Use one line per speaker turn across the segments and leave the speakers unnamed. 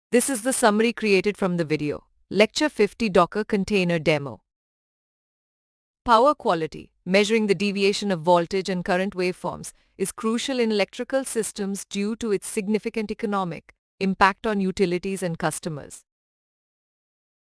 This is the summary created from the video. Lecture 50 Docker Container Demo. Power quality, measuring the deviation of voltage and current waveforms, is crucial in electrical systems due to its significant economic impact on utilities and customers.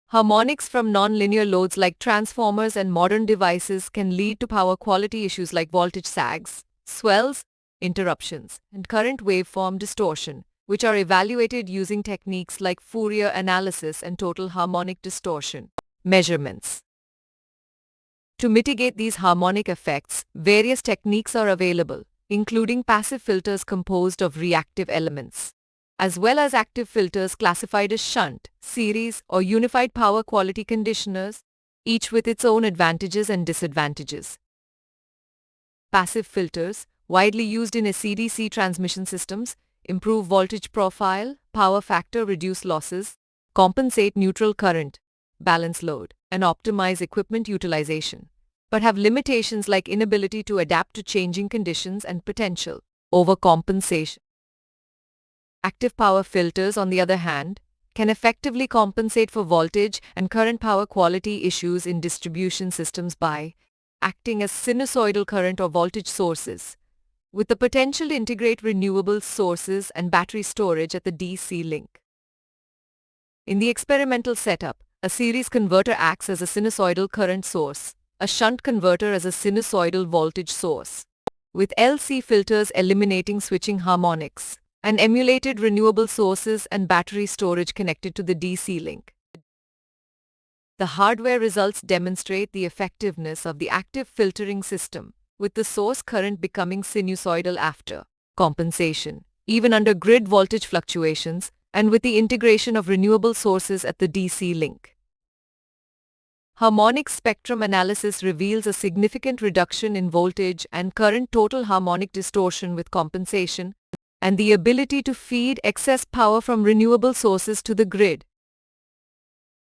Harmonics from nonlinear loads like transformers and modern devices can lead to power quality issues like voltage sags, swells, interruptions, and current waveform distortion, which are evaluated using techniques like Fourier analysis and total harmonic distortion measurements. To mitigate these harmonic effects, various techniques are available, including passive filters composed of reactive elements, as well as active filters classified as shunt, series, or unified power quality conditioners, each with its own advantages and disadvantages. Passive filters, widely used in AC/DC transmission systems, improve voltage profile, power factor, reduce losses, compensate neutral current, balance load, and optimize equipment utilization, but have limitations like inability to adapt to changing conditions and potential overcompensation. Active power filters, on the other hand, can effectively compensate for voltage and current power quality issues in distribution systems by acting as sinusoidal current or voltage sources, with the potential to integrate renewable sources and battery storage at the DC link. In the experimental setup, a series converter acts as a sinusoidal current source, a shunt converter as a sinusoidal voltage source, with LC filters eliminating switching harmonics, and emulated renewable sources and battery storage connected to the DC link. The hardware results demonstrate the effectiveness of the active filtering system, with the source current becoming sinusoidal after compensation, even under grid voltage fluctuations, and with the integration of renewable sources at the DC link. Harmonic spectrum analysis reveals a significant reduction in voltage and current total harmonic distortion with compensation, and the ability to feed excess power from renewable sources to the grid.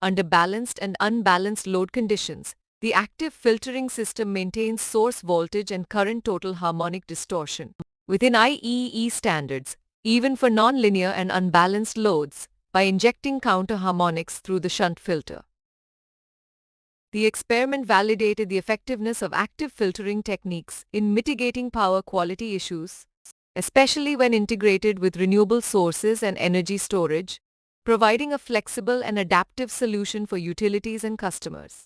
Under balanced and unbalanced load conditions, the active filtering system maintains source voltage and current total harmonic distortion within IEEE standards, even for nonlinear and unbalanced loads, by injecting counter harmonics through the shunt filter. The experiment validated the effectiveness of active filtering techniques in mitigating power quality issues, especially when integrated with renewable sources and energy storage, providing a flexible and adaptive solution for utilities and customers.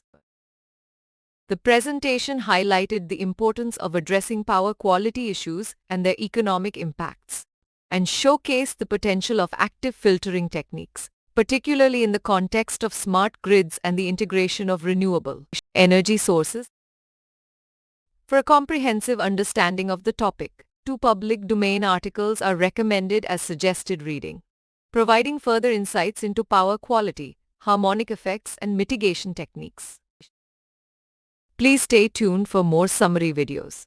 The presentation highlighted the importance of addressing power quality issues and their economic impacts, and showcased the potential of active filtering techniques, particularly in the context of smart grids and the integration of renewable energy sources. For a comprehensive understanding of the topic, 2 public domain articles are recommended as suggested reading, providing further insights into power quality, harmonic effects, and mitigation techniques. Please stay tuned for more summary videos.